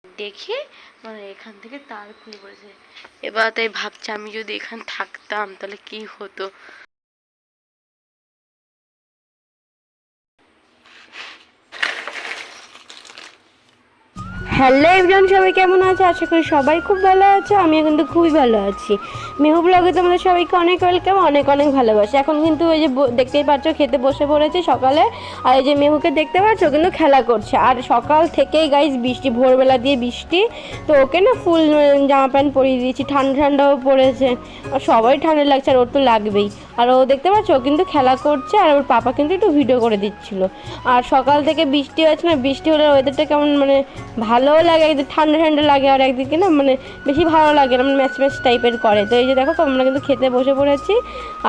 দেখে মানে এখান থেকে তার খুলে পড়েছে। এবার তাই ভাবছি আমি যদি এখানে থাকতাম তাহলে কি হতো। হ্যালো এভরিওয়ান, সবাই কেমন আছে? আশা করি সবাই খুব ভালো আছে। আমিও কিন্তু খুবই ভালো আছি। মেহু ব্লগে তোমাদের সবাইকে অনেক ওয়েলকাম, অনেক অনেক ভালোবাসা। এখন কিন্তু ওই যে দেখতেই পাচ্ছ খেতে বসে পড়েছে সকালে। আর এই যে মেহুকে দেখতে পাচ্ছ কিন্তু খেলা করছে। আর সকাল থেকেই গাইজ বৃষ্টি, ভোরবেলা দিয়ে বৃষ্টি। তো ওকে না ফুল জামা প্যান্ট পরিয়ে দিয়েছি, ঠান্ডা ঠান্ডাও পড়েছে। আর সবাই ঠান্ডা লাগছে আর ওর তো লাগবেই। আর ও দেখতে পাচ্ছ ও কিন্তু খেলা করছে আর ওর পাপা কিন্তু একটু ভিডিও করে দিচ্ছিল। আর সকাল থেকে বৃষ্টি হচ্ছে না, বৃষ্টি হলে ওয়েদারটা কেমন মানে ভালোও লাগে, একদিন ঠান্ডা ঠান্ডা লাগে আর একদিকে না মানে বেশি ভালো লাগে না, মানে ম্যাচ ম্যাচ টাইপের করে। তো এই যে দেখো আমরা কিন্তু খেতে বসে পড়েছি।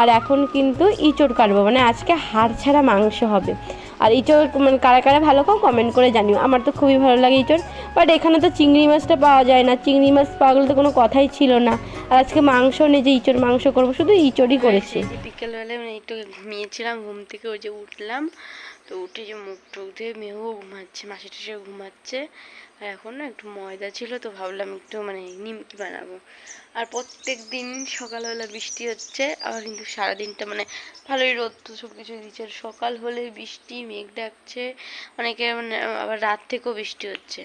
আর এখন কিন্তু ইঁচড় কাটবো, মানে আজকে হাড় ছাড়া মাংস হবে। আর ইঁচড় মানে কারা কারা ভালো খাও কমেন্ট করে জানিও। আমার তো খুবই ভালো লাগে ইঁচড়। বাট এখানে তো চিংড়ি মাছটা পাওয়া যায় না, চিংড়ি মাছ পাওয়া গেলে তো কোনো কথাই ছিল না। আর আজকে মাংস নেই যে ইঁচড় মাংস করবো, শুধু ইঁচড়ই করেছি। এই যে বিকেলবেলায় মানে একটু ঘুমিয়েছিলাম, ঘুম থেকে ওই যে উঠলাম, তো উঠে যে মুখ টুক ধুয়ে মেয়েও ঘুমাচ্ছে, মাসি টাসিও ঘুমাচ্ছে। আর এখন না একটু ময়দা ছিল তো ভাবলাম একটু মানে নিমকি বানাবো। আর প্রত্যেক দিন সকালবেলা বৃষ্টি হচ্ছে, আবার কিন্তু সারাদিনটা মানে ভালোই রোদ তো সব কিছু দিচ্ছে। সকাল হলে বৃষ্টি, মেঘ ডাকছে, অনেকে মানে আবার রাত থেকেও বৃষ্টি হচ্ছে।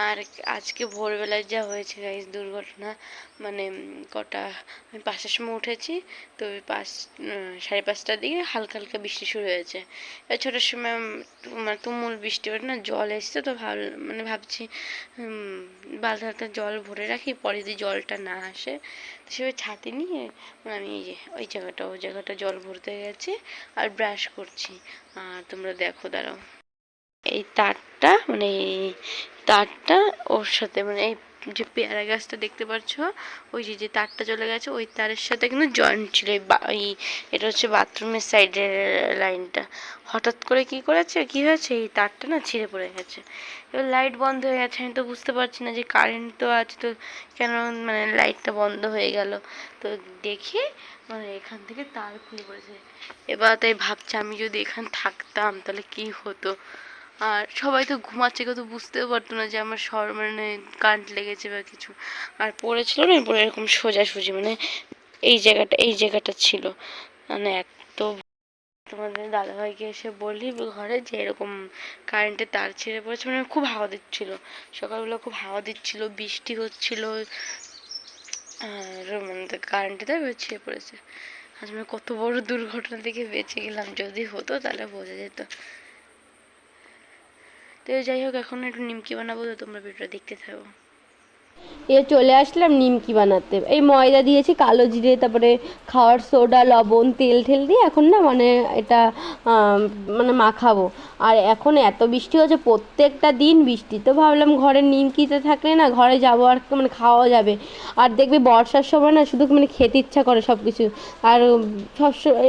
আর আজকে ভোরবেলায় যা হয়েছে গাইস দুর্ঘটনা, মানে কটা আমি 5টার সময় উঠেছি, তো ওই 5, 5:30টার দিকে হালকা হালকা বৃষ্টি শুরু হয়েছে। এবার ছোটোর সময় মানে তুমুল বৃষ্টি হচ্ছে না, জল এসছে তো মানে ভাবছি বালতিতে জল ভরে রাখি, পরে যদি জলটা না আসে তো সেভাবে ছাতি নিয়ে মানে আমি এই যে ওই জায়গাটা জল ভরতে গেছি আর ব্রাশ করছি। আর তোমরা দেখো দাঁড়াও, এই তারটা মানে এই তারটা ওর সাথে মানে এই যে পেয়ারা গাছটা দেখতে পাচ্ছ, ওই যে যে তারটা চলে গেছে ওই তারের সাথে কিন্তু জয়েন্ট ছিল। এই এটা হচ্ছে বাথরুমের সাইডের লাইনটা। হঠাৎ করে কি করেছে, কি হয়েছে, এই তারটা না ছিঁড়ে পড়ে গেছে। এবার লাইট বন্ধ হয়ে গেছে, আমি তো বুঝতে পারছি না যে কারেন্ট তো আছে, তো কেন মানে লাইটটা বন্ধ হয়ে গেল। তো দেখি মানে এখান থেকে তার খুলে পড়েছে। এবার তাই ভাবছি আমি যদি এখানে থাকতাম তাহলে কি হতো। আর সবাই তো ঘুমাচ্ছে, কেউ তো বুঝতেও পারতো না যে আমার মানে কারেন্ট লেগেছে বা কিছু। আর পড়েছিল না, পড়ে এরকম সোজাসুজি মানে এই জায়গাটা ছিল মানে এক তো তোমাদের দাদাভাইকে এসে বলি ঘরে যে এরকম কারেন্টের তার ছিঁড়ে পড়েছে, মানে খুব হাওয়া দিচ্ছিল, সকালবেলা খুব হাওয়া দিচ্ছিল, বৃষ্টি হচ্ছিল। আর মানে কারেন্টের তার ছিঁড়ে পড়েছে। আজ মানে কত বড় দুর্ঘটনা থেকে বেঁচে গেলাম, যদি হতো তাহলে বোঝা যেত। তো যাই হোক, এখন একটু নিমকি বানাবো, তো তোমরা ভিডিওটা দেখতে থাকো। চলে আসলাম নিমকি বানাতে। এই ময়দা দিয়েছি, কালো জিরে, তারপরে খাওয়ার সোডা, লবণ, তেল ঠেল দিয়ে এখন না মানে এটা মানে মাখাবো। আর এখন এত বৃষ্টি হচ্ছে, প্রত্যেকটা দিন বৃষ্টি, তো ভাবলাম ঘরে নিমকিতে থাকলে না ঘরে যাবো আর মানে খাওয়া যাবে। আর দেখবি বর্ষার সময় না শুধু মানে খেতে ইচ্ছা করে সব কিছু। আর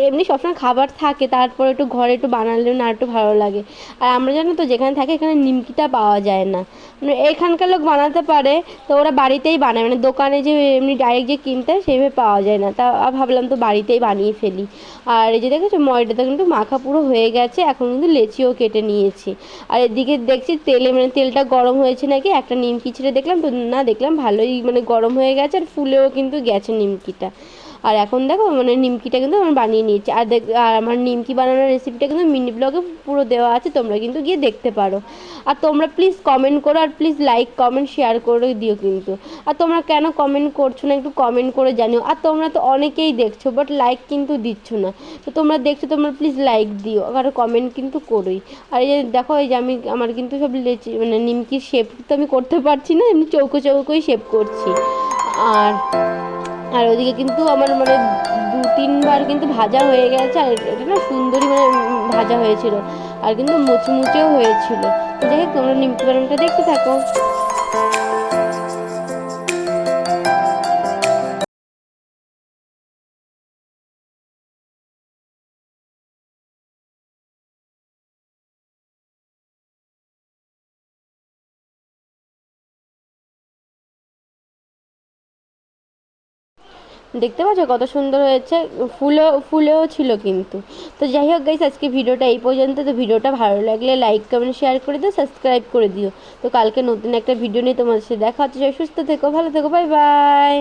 এমনি সবসময় খাবার থাকে, তারপরে একটু ঘরে একটু বানালে না একটু ভালো লাগে। আর আমরা জানো তো যেখানে থাকি এখানে নিমকিটা পাওয়া যায় না, মানে এখানকার লোক বানাতে পারে, তো ওরা বাড়িতেই বানায়, মানে দোকানে যে এমনি ডাইরেক্ট যে কিনতে হয় সেইভাবে পাওয়া যায় না। তা ভাবলাম তো বাড়িতেই বানিয়ে ফেলি। আর এই যে দেখেছো ময়দাটা কিন্তু মাখা পুরো হয়ে গেছে, এখন কিন্তু লেচিও কেটে নিয়েছি। আর এদিকে দেখছি তেলে মানে তেলটা গরম হয়েছে নাকি, একটা নিমকি ছেড়ে দেখলাম তো না, দেখলাম ভালোই মানে গরম হয়ে গেছে আর ফুলেও কিন্তু গেছে নিমকিটা। আর এখন দেখো মানে নিমকিটা কিন্তু আমার বানিয়ে নিয়েছি। আর আমার নিমকি বানানোর রেসিপিটা কিন্তু মিনি ব্লগে পুরো দেওয়া আছে, তোমরা কিন্তু গিয়ে দেখতে পারো। আর তোমরা প্লিজ কমেন্ট করো, আর প্লিজ লাইক কমেন্ট শেয়ার করে দিও কিন্তু। আর তোমরা কেন কমেন্ট করছো না একটু কমেন্ট করে জানিও। আর তোমরা তো অনেকেই দেখছো বাট লাইক কিন্তু দিচ্ছ না। তো তোমরা দেখছো, তোমরা প্লিজ লাইক দিও আর কমেন্ট কিন্তু করোই। আর এই যে দেখো, এই যে আমার কিন্তু সব মানে নিমকির শেপ তো আমি করতে পারছি না, এমনি চৌকো চৌকোই শেপ করছি। আর আর ওদিকে কিন্তু আমার মানে 2-3 বার কিন্তু ভাজা হয়ে গেছে। আর এটা না সুন্দরই মানে ভাজা হয়েছিল, আর কিন্তু মুচমুচেও হয়েছিল। তো যাই হোক, তোমরা নিমকি বানানোটা দেখতে থাকো। দেখতে পাচ্ছ কত সুন্দর হয়েছে, ফুলেও ছিল কিন্তু। তো যাই হোক গাইস, আজকে ভিডিওটা এই পর্যন্ত। তো ভিডিওটা ভালো লাগলে লাইক কমেন্ট শেয়ার করে দিও, সাবস্ক্রাইব করে দিও। তো কালকে নতুন একটা ভিডিও নিয়ে তোমাদের সাথে দেখা হচ্ছে। সুস্থ থেকো, ভালো থেকো, বাই বাই।